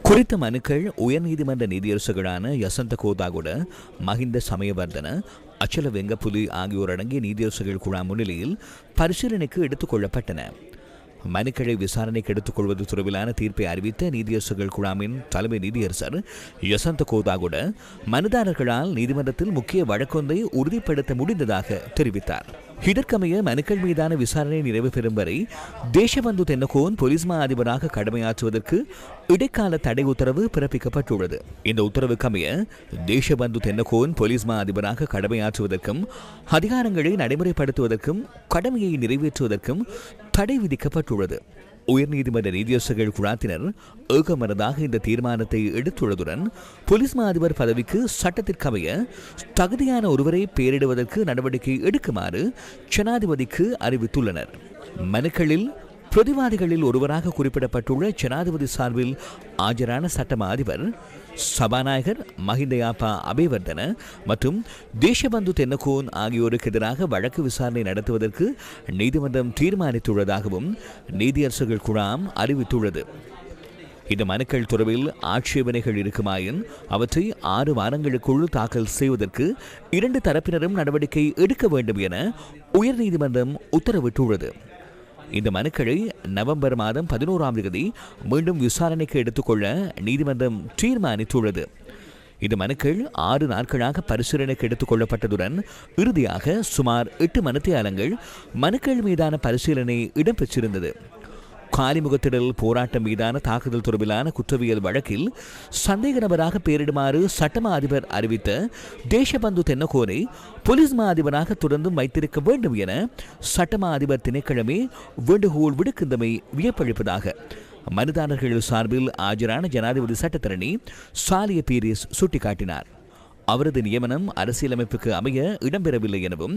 குறித்த மனுக்கள் உயர்நீதிமன்ற நீதியரசர்களான யசந்த கோதாகுட, மஹிந்த சமயவர்தன, அச்சல வெங்கப்புலி ஆகியோர் அடங்கிய நீதியரசர்கள் குழா முன்னிலையில் பரிசீலனைக்கு எடுத்துக் கொள்ளப்பட்டன. மனுக்களை விசாரணைக்கு எடுத்துக் கொள்வது தொடர்பிலான தீர்ப்பை அறிவித்த நீதியரசர்கள் குழாமின் தலைமை நீதியரசர் யசந்த கோதாகுட மனுதாரர்களால் நீதிமன்றத்தில் முக்கிய வழக்கொன்றை உறுதிப்படுத்த முடிந்ததாக தெரிவித்தார். இதற்கமைய மனுக்கள் மீதான விசாரணை நிறைவு பெறும் வரை தேசபந்து தென்னகோன் போலீஸ் மா அதிபராக கடமையாற்றுவதற்கு இடைக்கால தடை உத்தரவு பிறப்பிக்கப்பட்டுள்ளது. இந்த உத்தரவுக்கமைய தேசபந்து தென்னகோன் போலீஸ் மா அதிபராக கடமையாற்றுவதற்கும் அதிகாரங்களை நடைமுறைப்படுத்துவதற்கும் கடமையை நிறைவேற்றுவதற்கும் தடை விதிக்கப்பட்டுள்ளது. உயர்நீதிமன்ற நீதியரசர்கள் குழாத்தினர் ஏகமனதாக இந்த தீர்மானத்தை எடுத்துள்ளதுடன் போலீஸ் மா அதிபர் பதவிக்கு சட்டத்திற்கமைய தகுதியான ஒருவரை பெயரிடுவதற்கு நடவடிக்கை எடுக்குமாறு ஜனாதிபதிக்கு அறிவித்துள்ளனர். மனுக்களில் பிரதிவாதிகளில் ஒருவராக குறிப்பிடப்பட்டுள்ள ஜனாதிபதி சார்பில் ஆஜரான சட்டமா அதிபர், சபாநாயகர் மஹிந்த யாப்பா அபேவர்தன மற்றும் தேசபந்து தென்னகோன் ஆகியோருக்கு எதிராக வழக்கு விசாரணை நடத்துவதற்கு நீதிமன்றம் தீர்மானித்துள்ளதாகவும் நீதியரசர்கள் குழாம் அறிவித்துள்ளது. இந்த மனுக்கள் தொடர்பில் ஆட்சேபனைகள் இருக்குமாயின் அவற்றை 6 வாரங்களுக்குள் தாக்கல் செய்வதற்கு 2 தரப்பினரும் நடவடிக்கை எடுக்க வேண்டும் என உயர்நீதிமன்றம் உத்தரவிட்டுள்ளது. இந்த மனுக்களை நவம்பர் மாதம் 11ஆம் தேதி மீண்டும் விசாரணைக்கு எடுத்துக்கொள்ள நீதிமன்றம் தீர்மானித்துள்ளது. இந்த மனுக்கள் 6 நாட்களாக பரிசீலனைக்கு எடுத்துக் கொள்ளப்பட்டதுடன் இறுதியாக சுமார் 8 மணித்தியாலங்கள் மனுக்கள் மீதான பரிசீலனை இடம்பெற்றிருந்தது. காலிமுகத்திடல் போராட்டம் மீதான தாக்குதல் தொடர்பிலான குற்றவியல் வழக்கில் சந்தேக நபராக பெயரிடுமாறு சட்டமா அதிபர் அறிவித்த தேசபந்து தென்னகோனை போலீஸ் மா அதிபராக தொடர்ந்தும் வைத்திருக்க வேண்டும் என சட்டமா அதிபர் திணைக்களமே வேண்டுகோள் விடுக்கின்றமை வியப்பளிப்பதாக மனுதாரர்கள் சார்பில் ஆஜரான ஜனாதிபதி சட்டத்தரணி சாலிய பீரிஸ் சுட்டிக்காட்டினார். அவரது நியமனம் அரசியலமைப்புக்கு அமைய இடம்பெறவில்லை எனவும்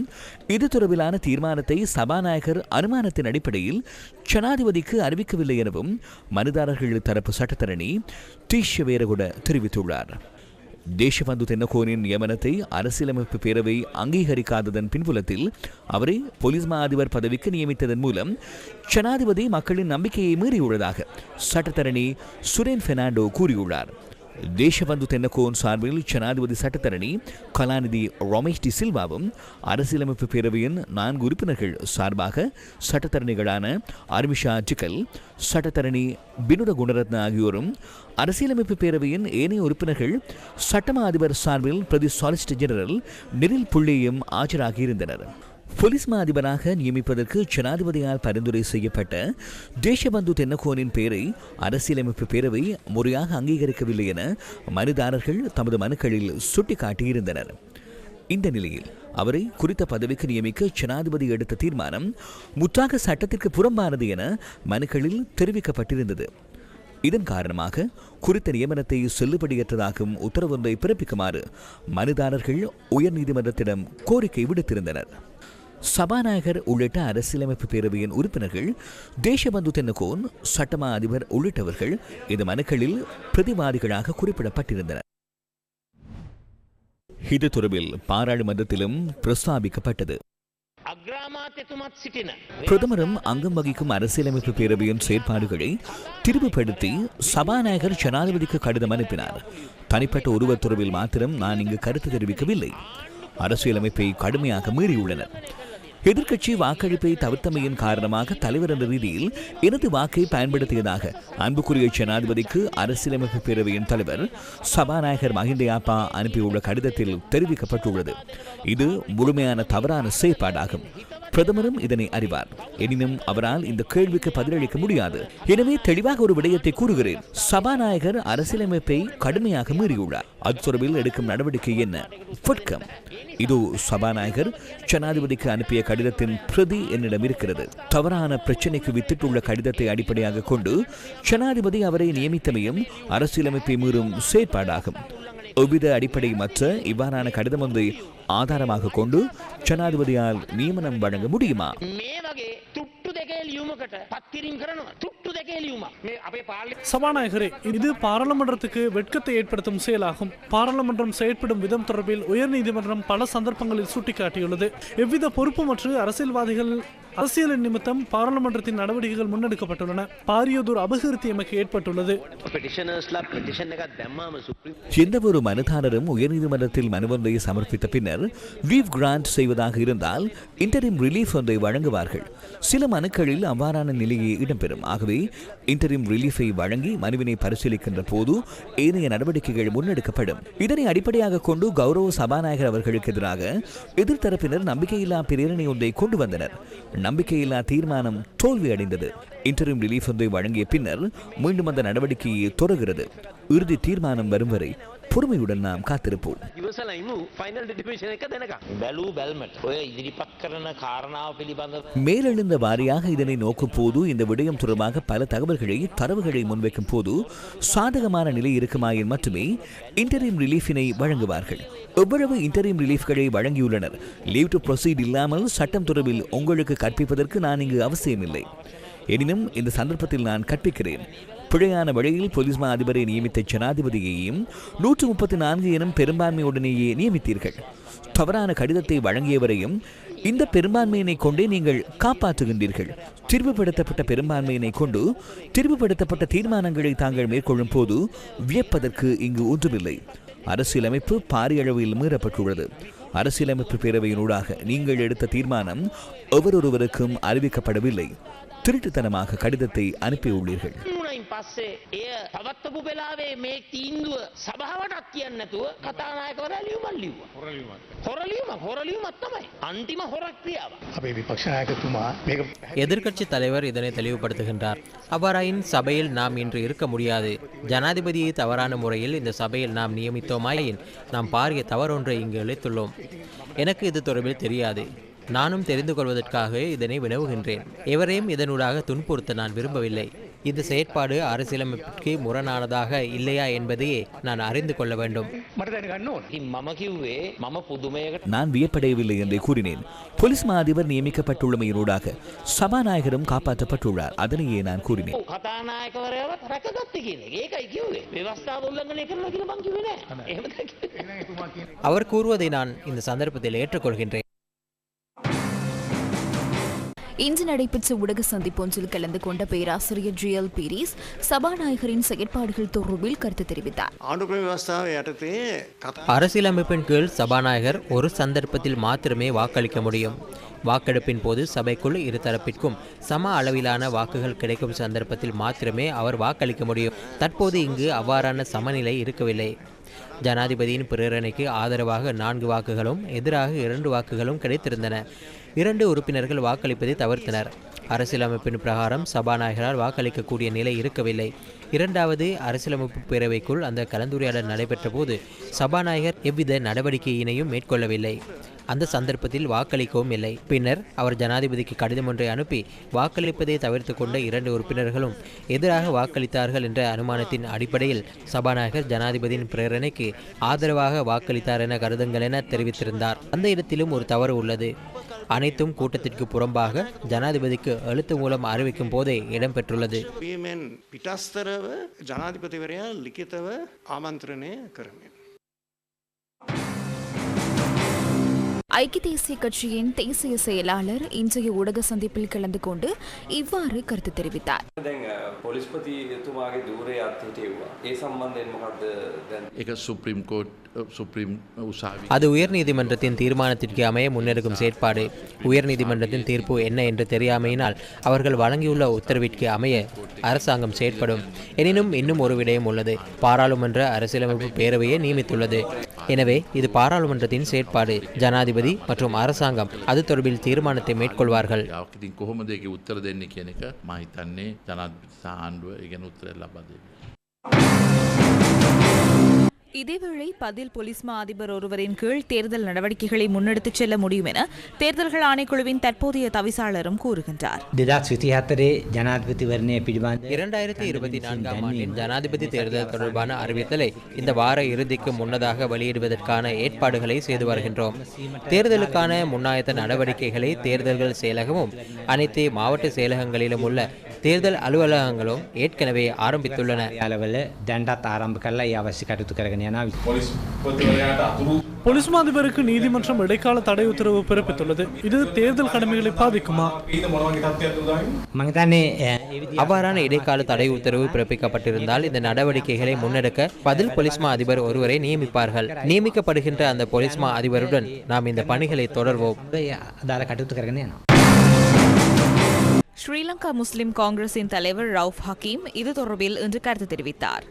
இது தொடர்பிலான தீர்மானத்தை சபாநாயகர் அனுமானத்தின் அடிப்படையில் ஜனாதிபதிக்கு அறிவிக்கவில்லை எனவும் மனுதாரர்கள் தரப்பு சட்டத்தரணி தீஷவேரகுட தெரிவித்துள்ளார். தேசபந்து தென்னகோனின் நியமனத்தை அரசியலமைப்பு பேரவை அங்கீகரிக்காததன் பின்புலத்தில் அவரை போலீஸ் மா அதிபர் பதவிக்கு நியமித்ததன் மூலம் ஜனாதிபதி மக்களின் நம்பிக்கையை மீறியுள்ளதாக சட்டத்தரணி சுரேன் பெர்னாண்டோ கூறியுள்ளார். தேசபந்து தென்னகோன் சார்பில் ஜனாதிபதி சட்டத்தரணி கலாநிதி ரமேஷ் டி சில்வாவும் அரசியலமைப்பு பேரவையின் 4 உறுப்பினர்கள் சார்பாக சட்டத்தரணிகளான அர்மிஷா டிக்கல், சட்டத்தரணி பினுட குணரத்ன ஆகியோரும் அரசியலமைப்பு பேரவையின் ஏனைய உறுப்பினர்கள் சட்டமா அதிபர் சார்பில் பிரதி சாலிசிட்டர் ஜெனரல் நிரில் புள்ளியும் ஆஜராகியிருந்தனர். போலீஸ் மா அதிபராக நியமிப்பதற்கு ஜனாதிபதியால் பரிந்துரை செய்யப்பட்ட தேசபந்து தென்னகோனின் பெயரை அரசியலமைப்பு பேரவை முறையாக அங்கீகரிக்கவில்லை என மனுதாரர்கள் தமது மனுக்களில் சுட்டிக்காட்டியிருந்தனர். இந்த நிலையில் அவரை குறித்த பதவிக்கு நியமிக்க ஜனாதிபதி எடுத்த தீர்மானம் முற்றாக சட்டத்திற்கு புறம்பானது என மனுக்களில் தெரிவிக்கப்பட்டிருந்தது. இதன் காரணமாக குறித்த நியமனத்தை செல்லுபடியற்றதாகும் உத்தரவொன்றை பிறப்பிக்குமாறு மனுதாரர்கள் உயர்நீதிமன்றத்திடம் கோரிக்கை விடுத்திருந்தனர். சபாநாயகர் உள்ளிட்ட அரசியலமைப்பு பேரவையின் உறுப்பினர்கள், தேசபந்து தென்னகோன், சட்டமா அதிபர் உள்ளிட்டவர்கள் இந்த மனுக்களில் பிரதிவாதிகளாக குறிப்பிடப்பட்டிருந்தனர். இது தொடர்பில் பாராளுமன்றத்திலும் பிரஸ்தாபிக்கப்பட்டது. பிரதமரும் அங்கம் வகிக்கும் அரசியலமைப்பு பேரவையின் செயற்பாடுகளை திரும்பப்படுத்தி சபாநாயகர் ஜனாதிபதிக்கு கடிதம் அனுப்பினார். தனிப்பட்ட ஒருவர் தொடர்பில் மாத்திரம் நான் இங்கு கருத்து தெரிவிக்கவில்லை. அரசியலமைப்பை கடுமையாக மீறியுள்ளனர். எதிர்க்கட்சி வாக்களிப்பை தவிர்த்தமையின் காரணமாக தலைவர் என்ற ரீதியில் எனது வாக்கை பயன்படுத்தியதாக அன்புக்குரிய ஜனாதிபதிக்கு அரசியலமைப்பு பேரவையின் தலைவர் சபாநாயகர் மஹிந்த யாப்பா அனுப்பியுள்ள கடிதத்தில் தெரிவிக்கப்பட்டுள்ளது. இது முழுமையான தவறான செயற்பாடாகும். பிரதமரும் இதனை அறிவார். எனினும் அவரால் இந்த கேள்விக்கு பதிலளிக்க முடியாது. எனவே தெளிவாக ஒரு விடயத்தை கூறுகிறேன். சபாநாயகர் அரசியலமைப்பை கடுமையாக மீறியுள்ளார். அது தொடர்பில் எடுக்கும் நடவடிக்கை என்ன? இது சபாநாயகர் ஜனாதிபதிக்கு அனுப்பிய கடிதத்தின் பிரதி என்னிடம் இருக்கிறது. தவறான பிரச்சினைக்கு வித்திட்டுள்ள கடிதத்தை அடிப்படையாக கொண்டு ஜனாதிபதி அவரை நியமித்தமையும் அரசியலமைப்பை மீறும் செயற்பாடாகும். எவ்வித அடிப்படை மற்ற இவ்வாறான கடிதம் ஒன்றை ஆதாரமாக கொண்டு ஜனாதிபதியால் நியமனம் வழங்க முடியுமா? சபாநாயகரே, இது பாராளுமன்றத்துக்கு வெட்கத்தை ஏற்படுத்தும் செயலாகும். பாராளுமன்றம் செயற்படும் விதம் தொடர்பில் உயர்நீதிமன்றம் பல சந்தர்ப்பங்களில் சுட்டிக்காட்டியுள்ளது. எவ்வித பொறுப்புமற்ற அரசியல்வாதிகள் அரசியலின் நிமித்தம் பாராளுமன்றத்தின் நடவடிக்கைகள் முன்னெடுக்கப்பட்டுள்ளன. பாரியதொரு அபகீர்த்தி எமக்கு ஏற்பட்டுள்ளது. எந்த ஒரு மனுதாரரும் உயர்நீதிமன்றத்தில் மனுவொன்றை சமர்ப்பித்த பின்னர் லீவ் கிராண்ட் செய்வதாக இருந்தால் இன்டரிம் ரிலீஃப் ஒன்றை வழங்குவார்கள். சில மனுக்களில் அவ்வாறான நிலையே இடம்பெறும். ஆகவே இன்டரிம் ரிலீஃபை வழங்கி மனுவினை பரிசீலிக்கின்ற போது ஏனைய நடவடிக்கைகள் முன்னெடுக்கப்படும். இதனை அடிப்படையாக கொண்டு கௌரவ சபாநாயகர் அவர்களுக்கு எதிராக எதிர்த்தரப்பினர் நம்பிக்கையில்லா பிரேரணை ஒன்றை கொண்டு வந்தனர். நம்பிக்கையில்லா தீர்மானம் தோல்வியடைந்தது. இன்டரிம் ரிலீஃப் ஒன்றை வழங்கிய பின்னர் மீண்டும் அந்த நடவடிக்கையை தொடர்கிறது. இறுதி தீர்மானம் வரும் வரை பொறுமையுடன் நாம் காத்திருப்போம். மேலெழுந்த வாரியாக இதனை நோக்கும் போது இந்த விடயம் தொடர்பாக பல தரவுகளை முன்வைக்கும் போது சாதகமான நிலை இருக்குமாயின் மட்டுமே இன்டரிம் ரிலீஃபினை வழங்குவார்கள். எவ்வளவு இன்டரிம் ரிலீஃப்களை வழங்கியுள்ளனர். லீவ் டு ப்ரொசீட் இல்லாமல் சட்டம் தொடர்பில் உங்களுக்கு கற்பிப்பதற்கு நான் இங்கு அவசியமில்லை. எனினும் இந்த சந்தர்ப்பத்தில் நான் கற்பிக்கிறேன். பிழையான வழியில் போலீஸ் மா அதிபரை நியமித்த ஜனாதிபதியையும் 134 எனும் பெரும்பான்மையுடனேயே நியமித்தீர்கள். தவறான கடிதத்தை வழங்கியவரையும் இந்த பெரும்பான்மையினை கொண்டே நீங்கள் காப்பாற்றுகின்றீர்கள். திரும்பப்படுத்தப்பட்ட பெரும்பான்மையினை கொண்டு திரும்பப்படுத்தப்பட்ட தீர்மானங்களை தாங்கள் மேற்கொள்ளும் போது வியப்பதற்கு இங்கு ஒன்றுமில்லை. அரசியலமைப்பு பாரிய அளவில் மீறப்பட்டுள்ளது. அரசியலமைப்பு பேரவையினூடாக நீங்கள் எடுத்த தீர்மானம் ஒவ்வொருவருக்கும் அறிவிக்கப்படவில்லை. திருட்டுத்தனமாக கடிதத்தை அனுப்பியுள்ளீர்கள். எதிர்க்கட்சி தலைவர் இதனை தெளிவுபடுத்துகின்றார். அவ்வாறாயின் சபையில் நாம் இன்று இருக்க முடியாது. ஜனாதிபதியை தவறான முறையில் இந்த சபையில் நாம் நியமித்தோமாயின் நாம் பாரிய தவறொன்றை இங்கு இழைத்துள்ளோம். எனக்கு இது தொடர்பில் தெரியாது. நானும் தெரிந்து கொள்வதற்காக இதனை வினவுகின்றேன். எவரையும் இதனூடாக துன்புறுத்த நான் விரும்பவில்லை. இந்த செயற்பாடு அரசியலமைப்பிற்கு முரணானதாக இல்லையா என்பதையே நான் அறிந்து கொள்ள வேண்டும். நான் வியப்படையவில்லை என்றே கூறினேன். போலீஸ் மா அதிபர் நியமிக்கப்பட்டுள்ளமையினூடாக சபாநாயகரும் காப்பாற்றப்பட்டுள்ளார். அதனையே நான் கூறினேன். அவர் கூறுவதை நான் இந்த சந்தர்ப்பத்தில் ஏற்றுக்கொள்கின்றேன். இன்று நடைபெற்ற ஊடக சந்திப்பொன்றில் கலந்து கொண்ட பேராசிரியர் ஜிஎல் பீரிஸ் சபாநாயகரின் செயற்பாடுகள் தொடர்பில் கருத்து தெரிவித்தார். அரசியலமைப்பின் கீழ் சபாநாயகர் ஒரு சந்தர்ப்பத்தில் மாத்திரமே வாக்களிக்க முடியும். வாக்கெடுப்பின் போது சபைக்குள் இருதரப்பிற்கும் சம அளவிலான வாக்குகள் கிடைக்கும் சந்தர்ப்பத்தில் மாத்திரமே அவர் வாக்களிக்க முடியும். தற்போது இங்கு அவ்வாறான சமநிலை இருக்கவில்லை. ஜனாதிபதியின் பிரேரணைக்கு ஆதரவாக 4 வாக்குகளும் எதிராக 2 வாக்குகளும் கிடைத்திருந்தன. 2 உறுப்பினர்கள் வாக்களிப்பதை தவிர்த்தனர். அரசியலமைப்பின் பிரகாரம் சபாநாயகரால் வாக்களிக்கக்கூடிய நிலை இருக்கவில்லை. 2வது அரசியலமைப்பு பேரவைக்குள் அந்த கலந்துரையாடல் நடைபெற்ற போது சபாநாயகர் எவ்வித நடவடிக்கையினையும் மேற்கொள்ளவில்லை. அந்த சந்தர்ப்பத்தில் வாக்களிக்கவும் இல்லை. பின்னர் அவர் ஜனாதிபதிக்கு கடிதம் ஒன்றை அனுப்பி வாக்களிப்பதை தவிர்த்து கொண்ட 2 உறுப்பினர்களும் எதிராக வாக்களித்தார்கள் என்ற அனுமானத்தின் அடிப்படையில் சபாநாயகர் ஜனாதிபதியின் பிரேரணைக்கு ஆதரவாக வாக்களித்தார் என கருதுங்கள் என தெரிவித்திருந்தார். அந்த இடத்திலும் ஒரு தவறு உள்ளது. அனைத்தும் கூட்டத்திற்கு புறம்பாக ஜனாதிபதிக்கு எழுத்து மூலம் அறிவிக்கும் போதே இடம்பெற்றுள்ளது. ஐக்கிய தேசிய கட்சியின் தேசிய செயலாளர் இன்றைய ஊடக சந்திப்பில் கலந்து கொண்டு இவ்வாறு கருத்து தெரிவித்தார். அது உயர்நீதிமன்றத்தின் தீர்மானத்திற்கு அமைய முன்னெடுக்கும் செயற்பாடு. உயர்நீதிமன்றத்தின் தீர்ப்பு என்ன என்று தெரியாமையினால் அவர்கள் வழங்கியுள்ள உத்தரவிற்கு அமைய அரசாங்கம் செயற்படும். எனினும் இன்னும் ஒரு விடயம் உள்ளது. பாராளுமன்ற அரசியலமைப்பு பேரவையை நியமித்துள்ளது. எனவே இது பாராளுமன்றத்தின் செயற்பாடு. ஜனாதிபதி மற்றும் அரசாங்கம் அது தொடர்பில் தீர்மானத்தை மேற்கொள்வார்கள். இதேவேளை பதில் போலீஸ் மா அதிபர் ஒருவரின் கீழ் தேர்தல் நடவடிக்கைகளை முன்னெடுத்துச் செல்ல முடியும் என தேர்தல்கள் ஆணைக்குழுவின் தற்போதைய தவிசாளரும் கூறுகின்றார். 2024 ஆண்டின் ஜனாதிபதி தேர்தல் தொடர்பான அறிவித்தலை இந்த வார இறுதிக்கு முன்னதாக வெளியிடுவதற்கான ஏற்பாடுகளை செய்து வருகின்றோம். தேர்தலுக்கான முன்னாயத்த நடவடிக்கைகளை தேர்தல்கள் செயலகமும் அனைத்து மாவட்ட செயலகங்களிலும் உள்ள தேர்தல் அலுவலகங்களும் ஏற்கனவே ஆரம்பித்துள்ளன. යාලවල දැන්ටත් ආරම්භ කරලා ඒ අවශ්‍ය කටයුතු කරගෙන යනවා. போலீஸ் மா அதிபருக்கு நீதிமன்றம் இடைக்கால தடை உத்தரவு பிறப்பித்துள்ளது. இது தேர்தல் கடமைகளை பாதிக்குமா? මම හිතන්නේ அவ்வாறான இடைக்கால தடை உத்தரவு பிறப்பிக்கப்பட்டிருந்தால் இந்த நடவடிக்கைகளை முன்னெடுக்க பதில் போலீஸ் மா அதிபர் ஒருவரை நியமிப்பார்கள். நியமிக்கப்படுகின்ற அந்த போலீஸ் மா அதிபருடன் நாம் இந்த பணிகளை தொடர்வோம். අදාළ කටයුතු කරගෙන යනවා. ஸ்ரீலங்கா முஸ்லிம் காங்கிரசின் தலைவர் ரவுஃப் ஹக்கீம் இது தொடர்பில் இன்று கருத்து தெரிவித்தார்.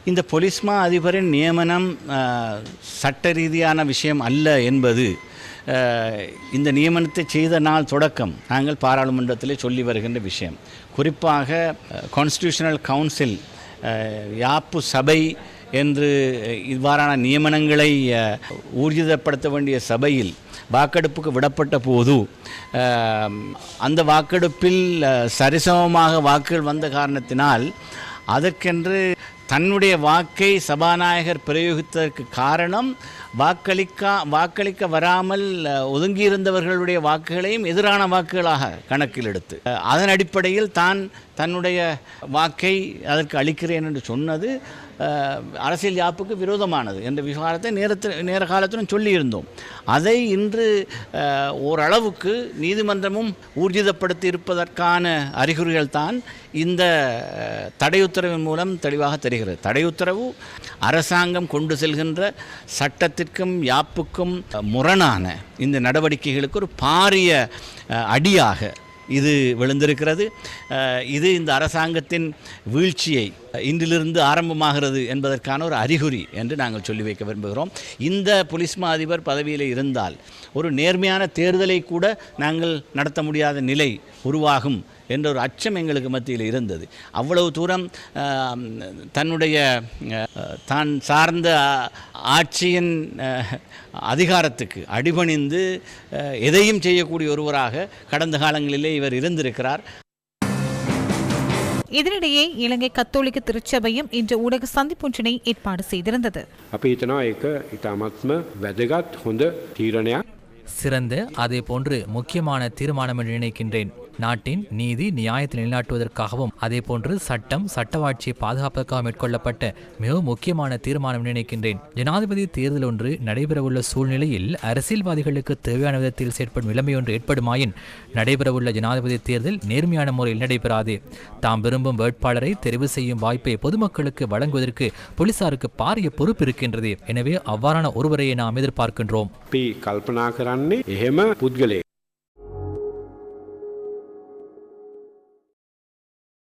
இந்த பொலிஸ்மா அதிபரின் நியமனம் சட்ட ரீதியான விஷயம் அல்ல என்பது இந்த நியமனத்தை செய்த நாள் தொடக்கம் நாங்கள் பாராளுமன்றத்திலே சொல்லி வருகின்ற விஷயம். குறிப்பாக கான்ஸ்டிடியூஷனல் கவுன்சில் யாப்பு சபை என்று இவ்வாறான நியமனங்களை ஊர்ஜிதப்படுத்த வேண்டிய சபையில் வாக்கெடுப்புக்கு விடப்பட்ட போது அந்த வாக்கெடுப்பில் சரிசமமாக வாக்குகள் வந்த காரணத்தினால் அதற்கென்று தன்னுடைய வாக்கை சபாநாயகர் பிரயோகித்ததற்கு காரணம் வாக்களிக்க வராமல் ஒதுங்கியிருந்தவர்களுடைய வாக்குகளையும் எதிரான வாக்குகளாக கணக்கில் எடுத்து அதன் அடிப்படையில் தன்னுடைய வாக்கை அதற்கு அளிக்கிறேன் என்று சொன்னது அரசியல் யாப்புக்கு விரோதமானது என்ற விவகாரத்தை நேர காலத்திலும் சொல்லியிருந்தோம். அதை இன்று ஓரளவுக்கு நீதிமன்றமும் ஊர்ஜிதப்படுத்தி இருப்பதற்கான அறிகுறிகள் தான் இந்த தடையுத்தரவின் மூலம் தெளிவாக தெரிகிறது. தடையுத்தரவு அரசாங்கம் கொண்டு செல்கின்ற சட்டத்திற்கும் யாப்புக்கும் முரணான இந்த நடவடிக்கைகளுக்கு ஒரு பாரிய அடியாக இது விழுந்திருக்கிறது. இது இந்த அரசாங்கத்தின் வீழ்ச்சியை இன்றிலிருந்து ஆரம்பமாகிறது என்பதற்கான ஒரு அறிகுறி என்று நாங்கள் சொல்லி வைக்க விரும்புகிறோம். இந்த போலீஸ்மா அதிபர் பதவியில் இருந்தால் ஒரு நேர்மையான தேர்தலை கூட நாங்கள் நடத்த முடியாத நிலை உருவாகும் என்ற ஒரு அச்சம் எங்களுக்கு மத்தியில் இருந்தது. அவ்வளவு தூரம் தான் சார்ந்த ஆட்சியின் அதிகாரத்துக்கு அடிபணிந்து எதையும் செய்யக்கூடிய ஒருவராக கடந்த காலங்களிலே இவர் இருந்திருக்கிறார். இதனிடையே இலங்கை கத்தோலிக்க திருச்சபையும் இன்று ஊடக சந்திப்பொன்றினை ஏற்பாடு செய்திருந்தது. අපි හිතනවා ඒක ඉතාමත්ම වැදගත් හොඳ තීරණයක්. சிறந்த அதே போன்று முக்கியமான தீர்மானம் என்று நினைக்கின்றேன். நாட்டின் நீதி நியாயத்தை நிலைநாட்டுவதற்காகவும் அதே போன்று சட்டவாட்சியை பாதுகாப்பதற்காக மேற்கொள்ளப்பட்ட மிக முக்கியமான தீர்மானம் நினைக்கின்றேன். ஜனாதிபதி தேர்தல் ஒன்று நடைபெறவுள்ள சூழ்நிலையில் அரசியல்வாதிகளுக்கு தேவையான விதத்தில் செயற்படும் நிலைமை ஒன்று ஏற்படுமாயின் நடைபெறவுள்ள ஜனாதிபதி தேர்தல் நேர்மையான முறையில் நடைபெறாது. தாம் விரும்பும் வேட்பாளரை தெரிவு செய்யும் வாய்ப்பை பொதுமக்களுக்கு வழங்குவதற்கு போலீசாருக்கு பாரிய பொறுப்பு இருக்கின்றது. எனவே அவ்வாறான ஒருவரையே நாம் எதிர்பார்க்கின்றோம். අපි කල්පනා කරන්නේ එහෙම පුද්ගලයෙක්